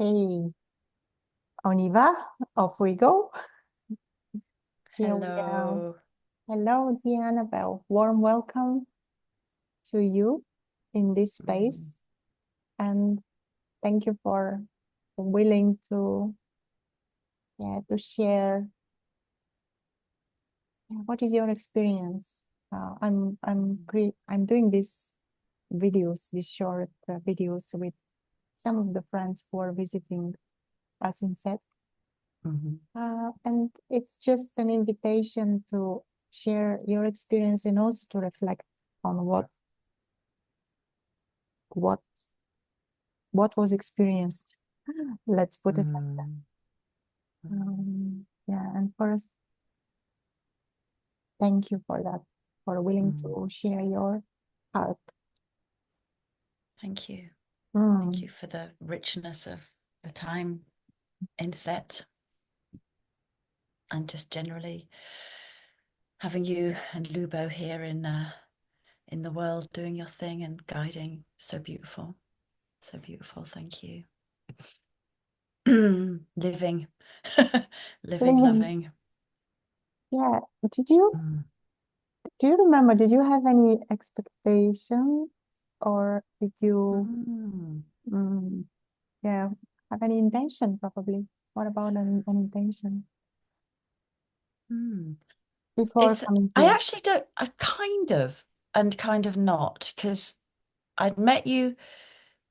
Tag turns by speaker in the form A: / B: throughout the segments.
A: Okay, on y va. Off we go. Here we go.
B: Hello.
A: Hello, dear Anabel. Warm welcome to you in this
B: Mm,
A: space. And thank you for willing to share. What is your experience? I'm doing these videos, these short videos with some of the friends who are visiting us in Sète.
B: mhm.
A: And it's just an invitation to share your experience and also to reflect on what what was experienced. Let's put it like that.
B: Mm, mm.
A: Yeah, and first, thank you for that, for willing
B: Mm.
A: to share your heart.
B: Thank you. Thank
A: Mm.
B: you for the richness of the time in set and just generally having you and Lubo here in the world doing your thing and guiding. So beautiful. So beautiful. Thank you. Living. Living,
A: Living,
B: loving.
A: yeah. Did you
B: Mm.
A: do you remember? Did you have any expectation, or did you,
B: Mm.
A: mm, yeah, have any intention? Probably. What about an intention
B: Mm.
A: before
B: It's
A: coming
B: I
A: here?
B: actually don't I kind of and kind of not because I'd met you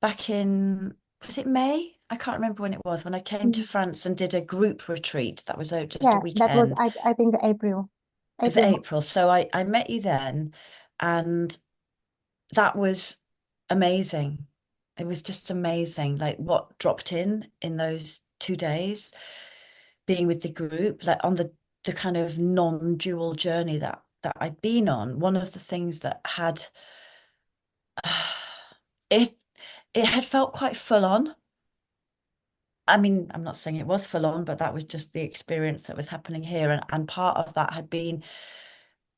B: back in, was it May? I can't remember when it was, when I came to
A: Mm.
B: France and did a group retreat. That was just a
A: Yeah, that was
B: weekend.
A: I think April.
B: It was
A: April.
B: April. So I met you then, and that was amazing. It was just amazing, like what dropped in those 2 days, being with the group, like on the kind of non-dual journey that I'd been on. One of the things that had it it had felt quite full on. I mean, I'm not saying it was full on, but that was just the experience that was happening here. And part of that had been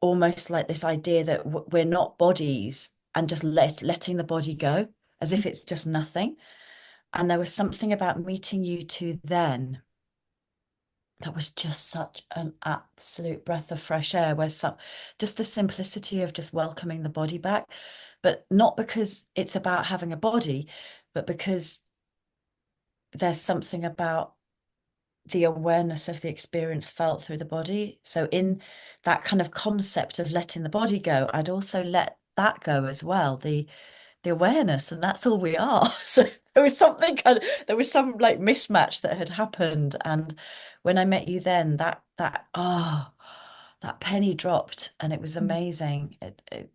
B: almost like this idea that we're not bodies and just letting the body go as if it's just nothing. And there was something about meeting you two then that was just such an absolute breath of fresh air, where some just the simplicity of just welcoming the body back, but not because it's about having a body, but because there's something about the awareness of the experience felt through the body. So in that kind of concept of letting the body go, I'd also let that go as well, the awareness, and that's all we are. So there was some like mismatch that had happened. And when I met you then, that penny dropped and it was
A: Mm.
B: amazing.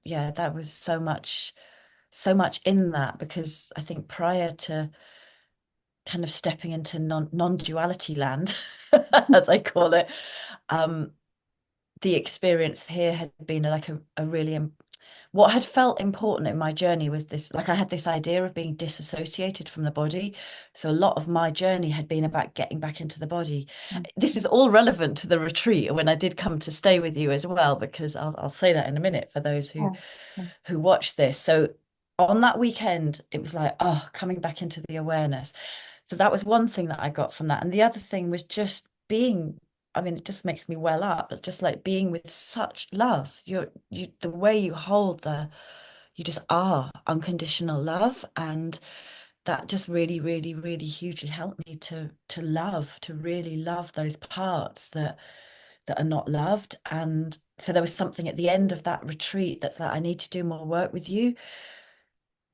B: Yeah, that was so much in that, because I think prior to kind of stepping into non-duality land, as I call it, um, the experience here had been like a really what had felt important in my journey was this, like I had this idea of being disassociated from the body. So a lot of my journey had been about getting back into the body. This is all relevant to the retreat when I did come to stay with you as well, because I'll say that in a minute for those
A: Yeah. Yeah.
B: who watch this. So on that weekend, it was like, oh, coming back into the awareness. So that was one thing that I got from that. And the other thing was just being, I mean, it just makes me well up, but just like being with such love. The way you hold you just are unconditional love. And that just really, really, really hugely helped me to really love those parts that are not loved. And so there was something at the end of that retreat that's like, I need to do more work with you.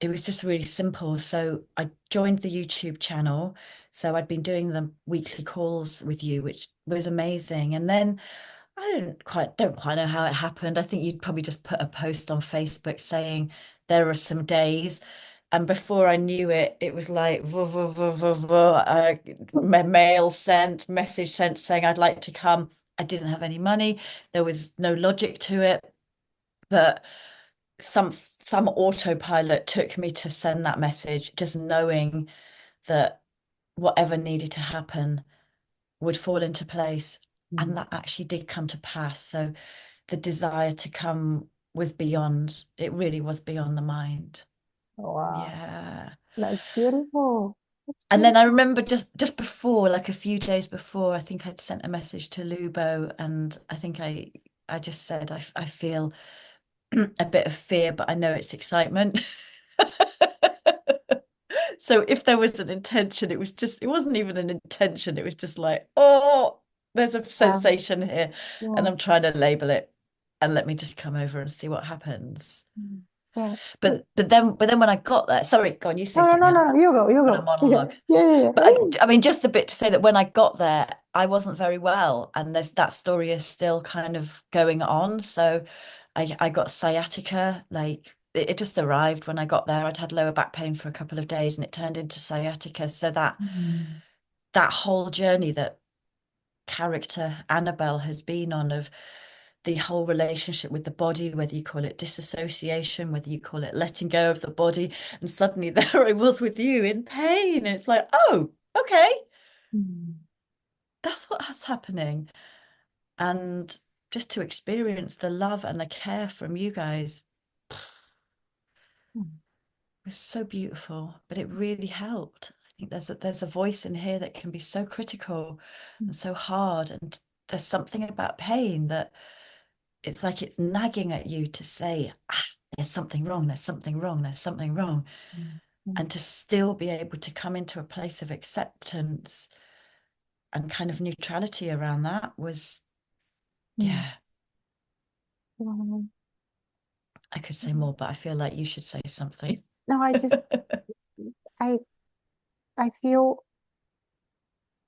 B: It was just really simple. So I joined the YouTube channel. So I'd been doing the weekly calls with you, which was amazing. And then I don't quite know how it happened. I think you'd probably just put a post on Facebook saying there are some days. And before I knew it, it was like mail sent, message sent saying I'd like to come. I didn't have any money. There was no logic to it, but some autopilot took me to send that message, just knowing that whatever needed to happen would fall into place.
A: Mm.
B: And that actually did come to pass. So the desire to come was beyond, it really was beyond the mind.
A: Wow,
B: Yeah.
A: that's beautiful. That's
B: And then I
A: beautiful.
B: remember just before, like a few days before, I think I'd sent a message to Lubo, and I think I just said I feel a bit of fear, but I know it's excitement. So if there was an intention, it wasn't even an intention. It was just like, oh, there's a
A: Um,
B: sensation here, and
A: yeah.
B: I'm trying to label it, and let me just come over and see what happens.
A: Mm. Yeah.
B: But then when I got there, sorry, go on, you say
A: No, no,
B: something.
A: no,
B: I don't
A: no, no. You go, you
B: want a
A: go. Yeah,
B: monologue.
A: yeah,
B: But
A: yeah.
B: I mean, just a bit to say that when I got there, I wasn't very well, and there's that story is still kind of going on. So I got sciatica, like it just arrived when I got there. I'd had lower back pain for a couple of days, and it turned into sciatica. So
A: Mm.
B: that whole journey that character Anabel has been on of the whole relationship with the body, whether you call it disassociation, whether you call it letting go of the body, and suddenly there I was with you in pain. It's like, oh, okay.
A: Mm.
B: That's what's happening. And just to experience the love and the care from you guys
A: Mm.
B: was so beautiful, but it really helped. I think there's a voice in here that can be so critical
A: Mm.
B: and so hard, and there's something about pain that it's like it's nagging at you to say, ah, there's something wrong, there's something wrong, there's something wrong.
A: Mm. Mm.
B: And to still be able to come into a place of acceptance and kind of neutrality around that was,
A: Mm.
B: yeah,
A: Wow.
B: I could say more, but I feel like you should say something.
A: No, I, I feel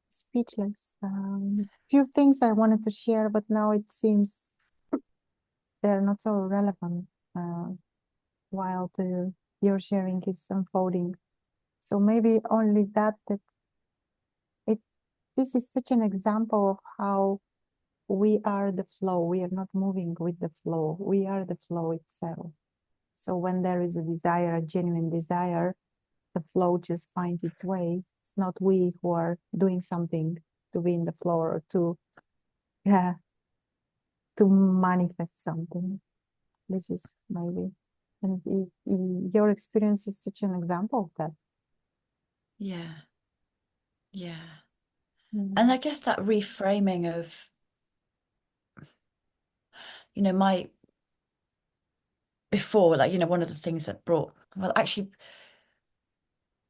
A: speechless. Few things I wanted to share, but now it seems they're not so relevant, uh, while your sharing is unfolding. So maybe only that it this is such an example of how we are the flow. We are not moving with the flow. We are the flow itself. So when there is a desire, a genuine desire, the flow just finds its way. It's not we who are doing something to be in the flow or yeah, to manifest something. This is maybe, and your experience is such an example of that.
B: Yeah, yeah. And
A: Mm.
B: I guess that reframing of, my before, like, one of the things that brought, well, actually,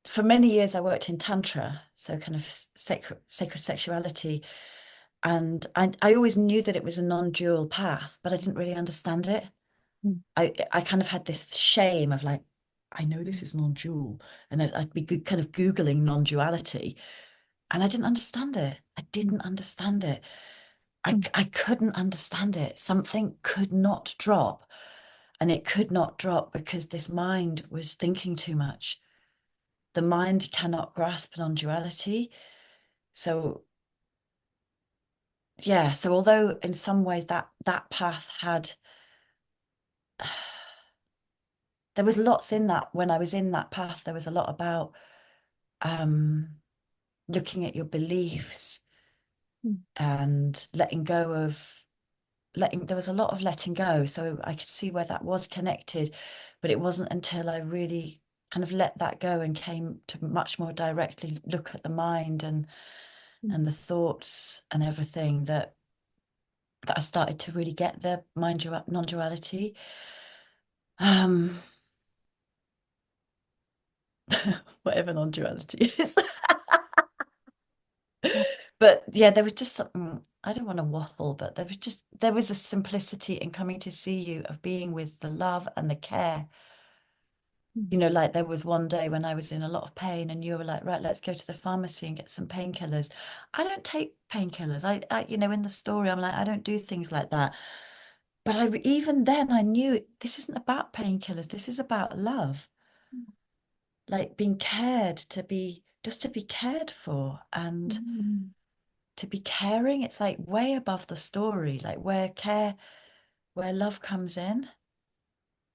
B: for many years I worked in Tantra, so kind of sacred sexuality. And I always knew that it was a non-dual path, but I didn't really understand it.
A: Mm.
B: I kind of had this shame of like, I know this is non-dual. And I'd be kind of Googling non-duality. And I didn't understand it. I
A: Mm.
B: didn't understand it.
A: Mm.
B: I couldn't understand it. Something could not drop. And it could not drop because this mind was thinking too much. The mind cannot grasp non-duality. So yeah, so although in some ways that path had there was lots in that when I was in that path, there was a lot about um looking at your beliefs
A: Mm.
B: and letting go of letting there was a lot of letting go. So I could see where that was connected, but it wasn't until I really kind of let that go and came to much more directly look at the mind
A: Mm.
B: and the thoughts and everything that I started to really get the non-duality. Um, whatever non-duality is.
A: Yeah.
B: But yeah, there was just something, I don't want to waffle, but there was a simplicity in coming to see you of being with the love and the care.
A: Mm.
B: Like there was one day when I was in a lot of pain and you were like, right, let's go to the pharmacy and get some painkillers. I don't take painkillers. In the story, I'm like, I don't do things like that. But even then I knew this isn't about painkillers. This is about love, like being cared just to be cared for and
A: Mm.
B: to be caring. It's like way above the story, like where love comes in.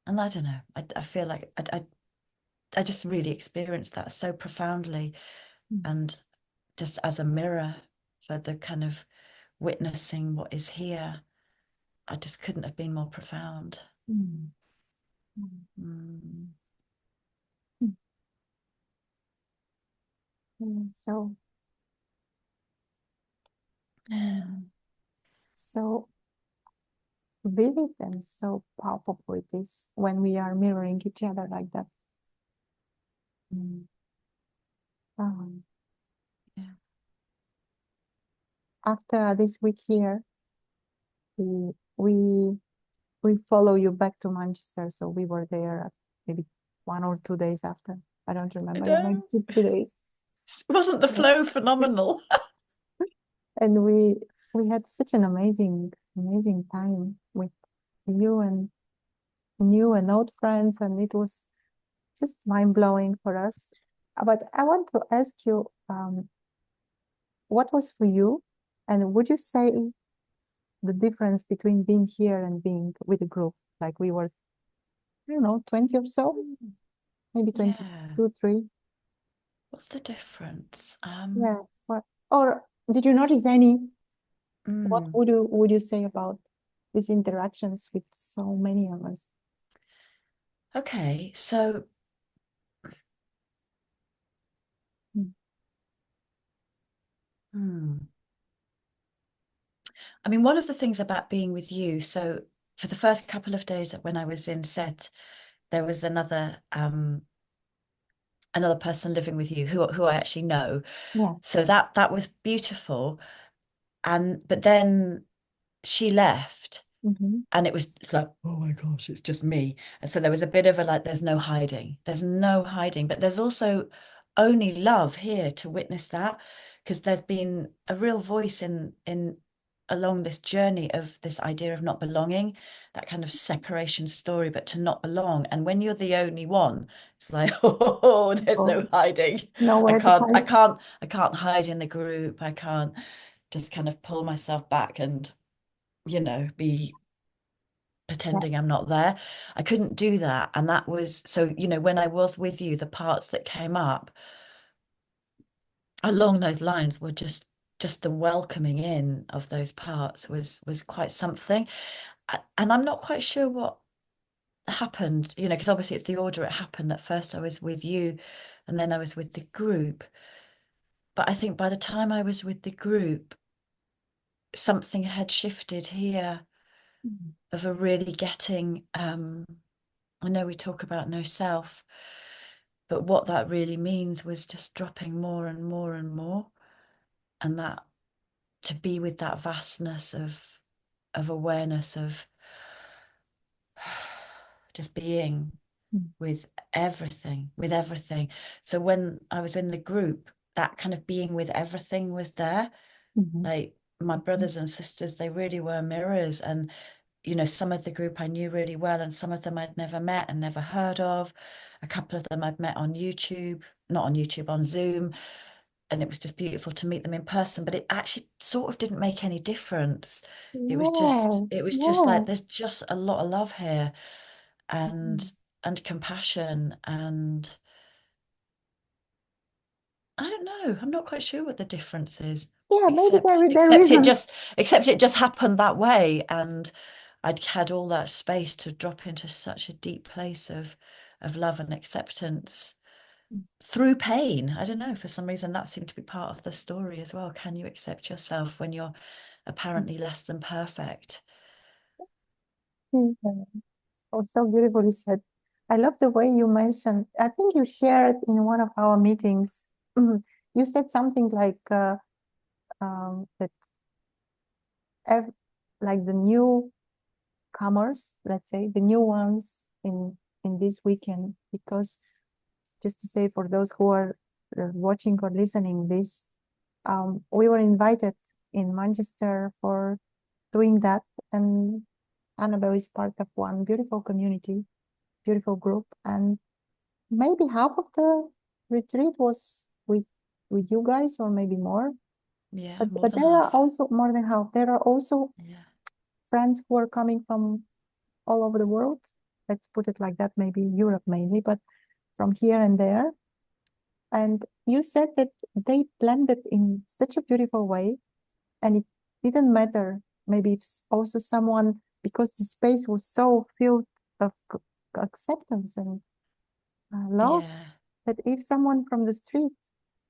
B: And I don't know, I feel like I just really experienced that so profoundly
A: Mm.
B: and just as a mirror for the kind of witnessing what is here. I just couldn't have been more profound.
A: Mm. Mm.
B: Mm.
A: Mm. So, so vivid and so powerful it is when we are mirroring each other like that. Mm. Um,
B: Yeah.
A: After this week here, we we we follow you back to Manchester, so we were there maybe 1 or 2 days after. I don't
B: I
A: remember. Yeah, maybe
B: know.
A: 2 days.
B: Wasn't the
A: Yeah.
B: flow phenomenal?
A: And we had such an amazing time with you and new and old friends, and it was just mind blowing for us. But I want to ask you, what was for you, and would you say the difference between being here and being with a group? Like we were, I don't know, 20 or so, maybe
B: Yeah.
A: 22, three.
B: What's the difference?
A: Yeah. Or did you notice any? What
B: Mm,
A: would you say about these interactions with so many of us?
B: okay, so
A: Mm.
B: hmm. I mean, one of the things about being with you, so for the first couple of days when I was in Sète, there was another person living with you who I actually know.
A: Yeah.
B: So that was beautiful. And but then she left.
A: Hmm.
B: And it's like, oh my gosh, it's just me. And so there was a bit of a like, there's no hiding. There's no hiding. But there's also only love here to witness that, because there's been a real voice in along this journey of this idea of not belonging, that kind of separation story, but to not belong. And when you're the only one, it's like, oh, there's no
A: Oh,
B: hiding. I
A: nowhere to
B: can't, I
A: hide.
B: can't, I can't hide in the group. I can't just kind of pull myself back and, be
A: Yeah.
B: pretending I'm not there. I couldn't do that. And that was so, when I was with you, the parts that came up along those lines were just the welcoming in of those parts was quite something. And I'm not quite sure what happened, because obviously it's the order it happened. At first I was with you and then I was with the group. But I think by the time I was with the group, something had shifted here
A: Mhm.
B: of a really getting I know we talk about no self, but what that really means was just dropping more and more and more. And that to be with that vastness of awareness of just being
A: Mm.
B: with everything. So when I was in the group, that kind of being with everything was there.
A: Mhm.
B: Like my
A: Mhm.
B: brothers and sisters, they really were mirrors. And some of the group I knew really well, and some of them I'd never met and never heard of. A couple of them I'd met on YouTube, not on YouTube, on Zoom, and it was just beautiful to meet them in person. But it actually sort of didn't make any difference. It was just,
A: Yeah.
B: it was just
A: Yeah.
B: like there's just a lot of love here,
A: Mhm.
B: and compassion, and I don't know. I'm not quite sure what the difference is,
A: Yeah, maybe
B: except
A: there
B: except it
A: isn't.
B: just except it just happened that way, and I'd had all that space to drop into such a deep place of love and acceptance through pain. I don't know, for some reason that seemed to be part of the story as well. Can you accept yourself when you're apparently less than perfect?
A: Mhm. Oh, so beautifully said. I love the way you mentioned, I think you shared in one of our meetings, you said something like that ev like the newcomers, let's say, the new ones in this weekend, because just to say for those who are watching or listening this, we were invited in Manchester for doing that, and Anabel is part of one beautiful community, beautiful group, and maybe half of the retreat was with you guys, or maybe more.
B: Yeah,
A: But
B: more
A: but
B: than
A: there are
B: half.
A: also more than half. There are also
B: Yeah.
A: friends who are coming from all over the world. Let's put it like that, maybe Europe mainly, but from here and there. And you said that they blended in such a beautiful way, and it didn't matter. Maybe if also someone, because the space was so filled of acceptance and love,
B: Yeah.
A: that if someone from the street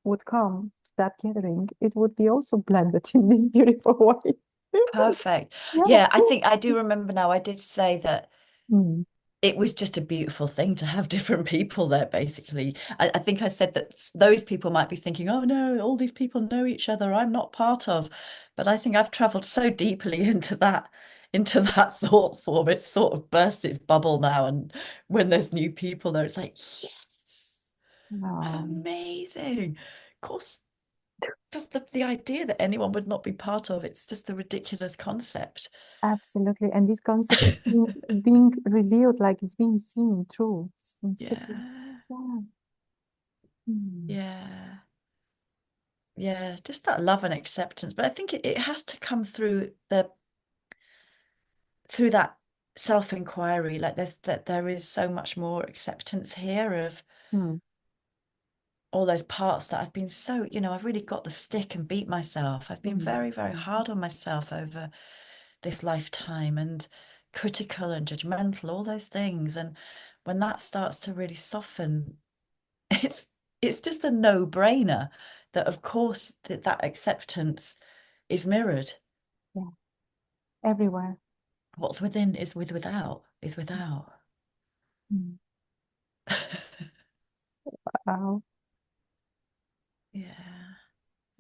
A: would come to that gathering, it would be also blended in this beautiful way.
B: Perfect.
A: Yeah.
B: Yeah, I think I do remember now. I did say that
A: Mm.
B: it was just a beautiful thing to have different people there, basically. I think I said that those people might be thinking, oh no, all these people know each other, I'm not part of. But I think I've traveled so deeply into that thought form, it's sort of burst its bubble now. And when there's new people there, it's like, yes,
A: Um,
B: amazing. Of course, just the idea that anyone would not be part of, it's just a ridiculous concept.
A: Absolutely. And this concept is being revealed, like it's being seen through in city.
B: Yeah,
A: Yeah. Mm.
B: yeah. Yeah, just that love and acceptance. But I think it has to come through that self-inquiry. Like there is so much more acceptance here of
A: Mm.
B: all those parts that I've been so, I've really got the stick and beat myself. I've been
A: Mm.
B: very, very hard on myself over this lifetime and critical and judgmental, all those things. And when that starts to really soften, it's it's just a no-brainer that of course that acceptance is mirrored.
A: Yeah. Everywhere.
B: What's within without is without.
A: Mm. Wow.
B: Yeah.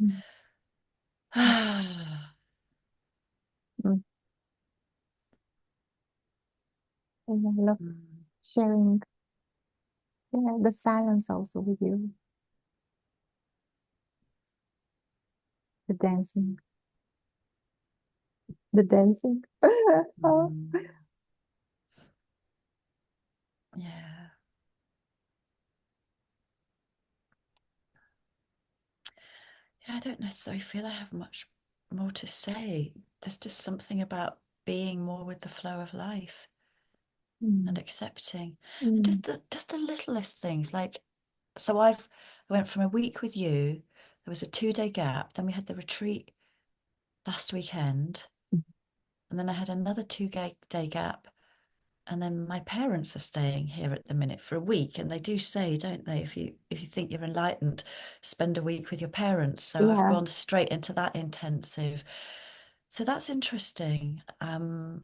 A: Mm. Mm. And I love
B: Mm,
A: sharing, yeah, the silence also with you, the dancing, the dancing. Oh.
B: mm, yeah. Yeah, I don't necessarily feel I have much more to say. There's just something about being more with the flow of life and
A: Mm.
B: accepting. And
A: Mm.
B: just the littlest things. Like so I went from a week with you, there was a 2-day gap, then we had the retreat last weekend, and then I had another 2-day gap. And then my parents are staying here at the minute for a week, and they do say, don't they, if you think you're enlightened, spend a week with your parents. So I've
A: Yeah.
B: gone straight into that intensive. So that's interesting. And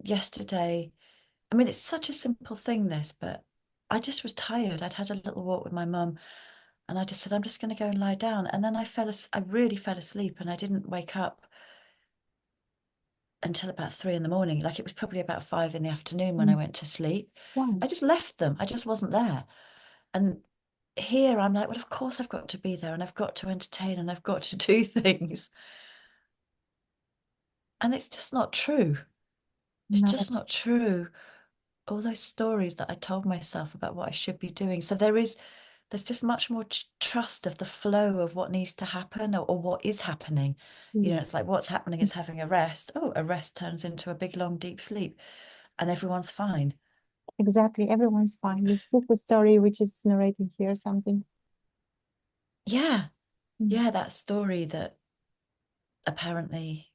B: yesterday, I mean, it's such a simple thing, this, but I just was tired. I'd had a little walk with my mum, and I just said, I'm just going to go and lie down. And then I really fell asleep, and I didn't wake up until about 3 in the morning. Like it was probably about 5 in the afternoon when I
A: Mm.
B: went to sleep.
A: Wow.
B: I just left them. I just wasn't there. And here I'm like, well, of course I've got to be there and I've got to entertain and I've got to do things. And it's just not true. It's
A: Not at
B: just not true. All those stories that I told myself about what I should be doing. So there's just much more trust of the flow of what needs to happen or what is happening.
A: all.
B: It's like what's happening is having a rest. Oh, a rest turns into a big, long, deep sleep and everyone's fine.
A: Exactly. Everyone's fine. It's just the story which is narrating here something.
B: Yeah.
A: Mm.
B: Yeah, that story that apparently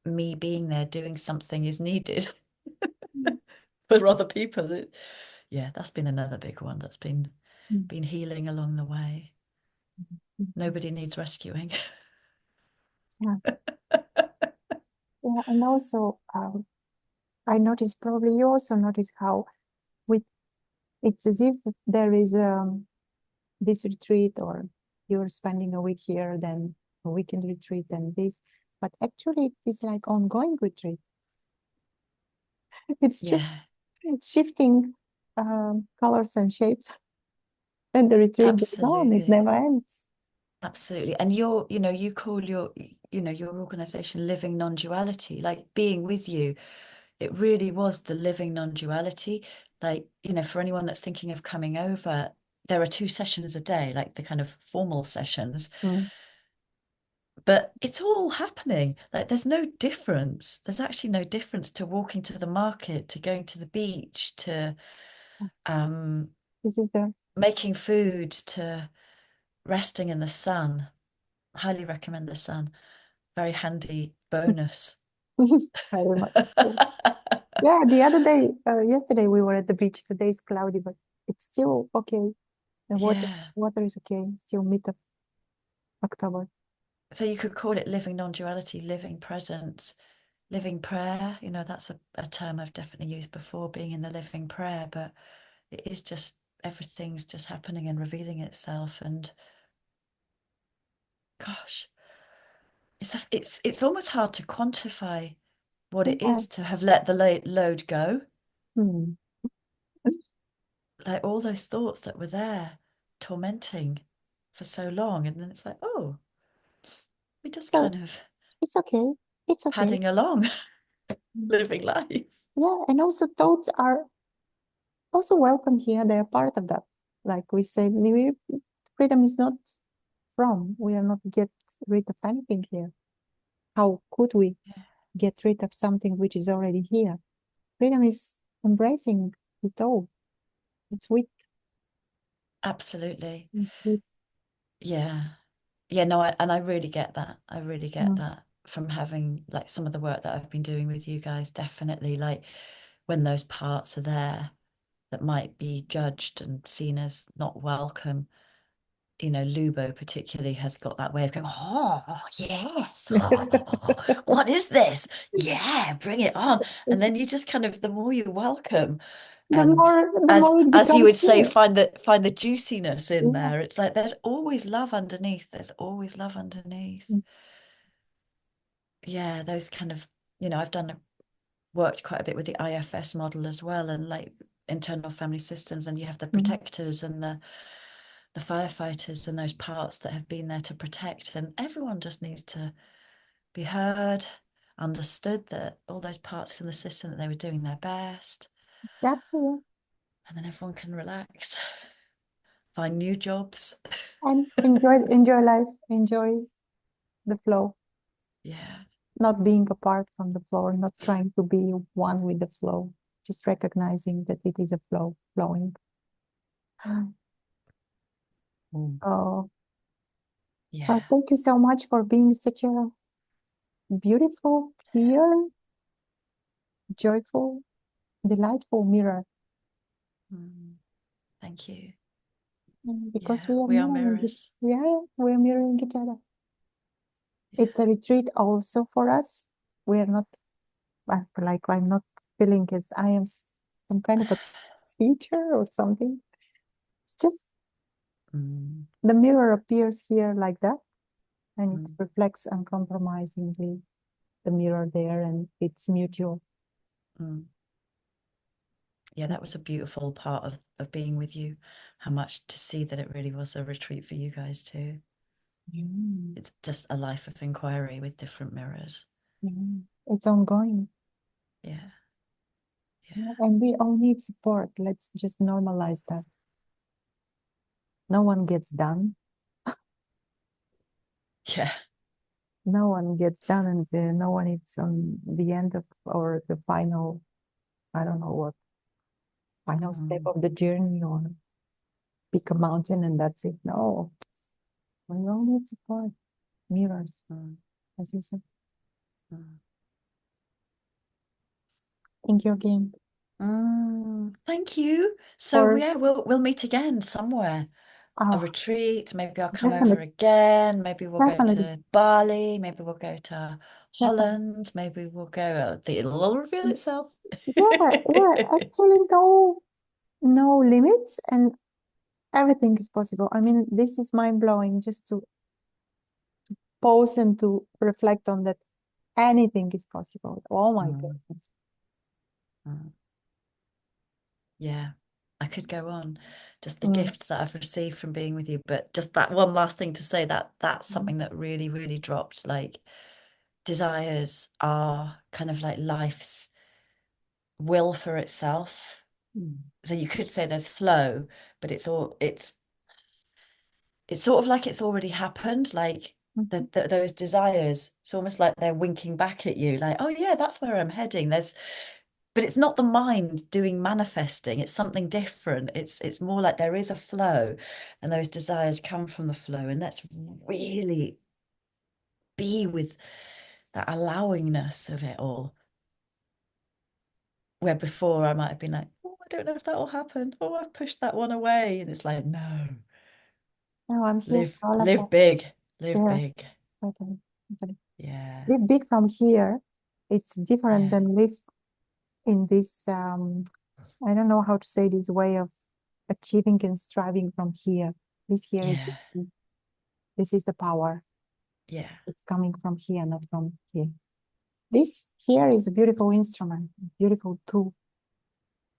B: me being there doing something is needed
A: Mm.
B: for other people. Yeah, that's been another big one that's
A: Mm.
B: been healing along the way.
A: Mm.
B: Nobody needs rescuing.
A: Yeah. Yeah. And also, I noticed, probably you also notice how with it's as if there is this retreat, or you're spending a week here, then a weekend retreat, and this, but actually it is like ongoing retreat. It's just
B: Yeah,
A: shifting colors and shapes, and the retreat goes on. It
B: absolutely.
A: never ends.
B: Absolutely. And you call your organization living non-duality, like being with you. It really was the living non-duality. Like, for anyone that's thinking of coming over, there are 2 sessions a day, like the kind of formal sessions.
A: Mm.
B: But it's all happening. Like there's no difference. There's actually no difference to walking to the market, to going to the beach, to um,
A: This is the
B: making food, to resting in the sun. Highly recommend the sun. Very handy bonus.
A: very much. Yeah, the other day, yesterday we were at the beach. Today is cloudy, but it's still okay. The
B: Yeah.
A: water is okay, still mid of October.
B: So you could call it living non-duality, living presence, living prayer. You know, that's a term I've definitely used before, being in the living prayer, but it is just everything's just happening and revealing itself. And gosh, it's almost hard to quantify what it
A: Yeah.
B: is to have let the load go.
A: Hmm.
B: Like all those thoughts that were there tormenting for so long. And then it's like, oh, we're just
A: So
B: kind of
A: it's okay. It's okay.
B: padding along,
A: Mm.
B: living life.
A: Yeah, and also thoughts are also welcome here. They are part of that. Like we said, freedom is not from. We are not get rid of anything here. How could we get rid of something which is already here? Freedom is embracing it all. It's with,
B: Absolutely.
A: it's with.
B: Yeah. Yeah, no, and I really get that. I really get
A: Mm.
B: that from having like some of the work that I've been doing with you guys, definitely. Like when those parts are there that might be judged and seen as not welcome, you know, Lubo particularly has got that way of going, oh, yes. Oh, what is this? Yeah, bring it on. And then you just kind of, the more you welcome, and
A: The more it
B: as you
A: becomes
B: would say,
A: here.
B: find the juiciness in
A: Yeah.
B: there. It's like there's always love underneath. There's always love underneath.
A: Mm.
B: Yeah, those kind of, you know, I've done worked quite a bit with the IFS model as well, and like internal family systems, and you have the
A: Mm.
B: protectors and the firefighters and those parts that have been there to protect, and everyone just needs to be heard, understood that all those parts in the system that they were doing their best,
A: Exactly.
B: and then everyone can relax, find new jobs.
A: And enjoy life, enjoy the flow,
B: Yeah.
A: not being apart from the flow, not trying to be one with the flow, just recognizing that it is a flow, flowing.
B: Mm.
A: Oh,
B: Yeah.
A: thank you so much for being such a beautiful, clear, joyful, delightful mirror.
B: Mm. Thank you.
A: Because
B: Yeah,
A: we are
B: we are
A: mirroring it.
B: mirrors.
A: Yeah, we're mirroring each other.
B: Yeah.
A: It's a retreat also for us. We are not like I'm not feeling as I am some kind of a teacher or something. It's just
B: Mm.
A: the mirror appears here like that, and it
B: Mm.
A: reflects uncompromisingly the mirror there, and it's mutual.
B: Mm. Yeah, that was a beautiful part of being with you. How much to see that it really was a retreat for you guys too.
A: Mm.
B: It's just a life of inquiry with different mirrors.
A: Mm. It's ongoing.
B: Yeah,
A: Yeah,
B: yeah,
A: and we all need support. Let's just normalize that. No one gets done.
B: yeah.
A: No one gets done, and no one is on the end of or the final, I don't know what, final step
B: Mm.
A: of the journey or pick a mountain and that's it. No, we all need support. Mirrors,
B: Mm.
A: as you said.
B: Mm.
A: Thank you again
B: Thank you. So
A: for
B: yeah, we'll meet again somewhere. A
A: oh,
B: retreat. Maybe I'll come over
A: definitely,
B: again. Maybe we'll go
A: definitely,
B: to Bali. Maybe we'll go to
A: definitely.
B: Holland. Maybe we'll go. It'll all reveal itself.
A: Yeah, yeah. Actually, no limits, and everything is possible. I mean, this is mind blowing just to pause and to reflect on that. Anything is possible. Oh my
B: Mm.
A: goodness.
B: Mm. Yeah, I could go on. Just the
A: Mm.
B: gifts that I've received from being with you. But just that one last thing to say, that that's
A: Mm.
B: something that really, really dropped. Like desires are kind of like life's will for itself.
A: Mm.
B: So you could say there's flow, but it's sort of like it's already happened. Like
A: Mhm.
B: those desires, it's almost like they're winking back at you, like, oh yeah, that's where I'm heading. But it's not the mind doing manifesting. It's something different. It's more like there is a flow, and those desires come from the flow. And let's really be with that allowingness of it all. Where before I might have been like, oh, I don't know if that will happen. Oh, I've pushed that one away. And it's like, no,
A: No, I'm here
B: live,
A: for all of
B: live
A: that.
B: big, live
A: Yeah,
B: big.
A: totally, totally.
B: Yeah,
A: Live big from here. It's different
B: yeah,
A: than live in this, I don't know how to say this way of achieving and striving from here. This here is
B: yeah,
A: this is the power.
B: yeah,
A: It's coming from here, not from here. This here is a beautiful instrument, beautiful tool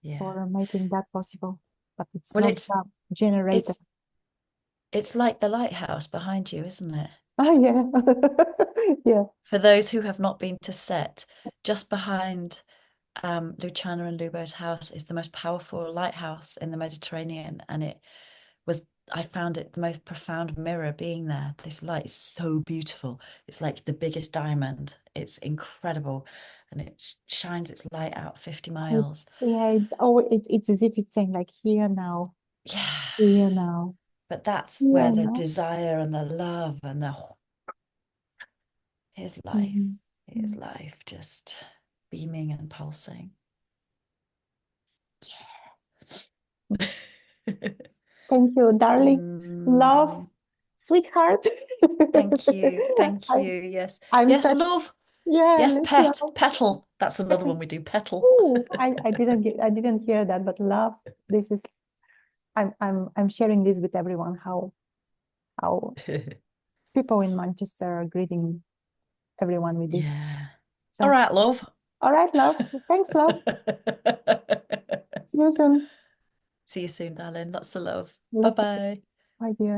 B: yeah.
A: for making that possible. But it's
B: Well,
A: not a generator.
B: it's it's like the lighthouse behind you, isn't it?
A: Oh yeah. Yeah.
B: For those who have not been to Sète, just behind Luchana and Lubo's house is the most powerful lighthouse in the Mediterranean, and I found it the most profound mirror being there. This light is so beautiful. It's like the biggest diamond. It's incredible, and it shines its light out 50
A: It-
B: miles.
A: yeah, it's as if it's saying like
B: Yeah,
A: here now,
B: but that's
A: here
B: where the
A: now.
B: desire and the love and the here's life.
A: Mhm.
B: Here's life just beaming and pulsing.
A: Thank you, darling. Love,
B: Mm,
A: sweetheart.
B: thank you. Thank
A: I,
B: you. Yes.
A: I'm
B: Yes,
A: touched.
B: love.
A: Yeah,
B: Yes,
A: let's
B: pet.
A: love.
B: Petal. That's another one we do. Petal.
A: Ooh, I didn't hear that, but love. This is I'm sharing this with everyone. How people in Manchester are greeting everyone with this.
B: Yeah. All
A: So,
B: right, love.
A: all right, love. Thanks, love. See you soon.
B: See you soon, darling. Lots of love.
A: Lots of
B: Bye-bye.
A: bye, dear.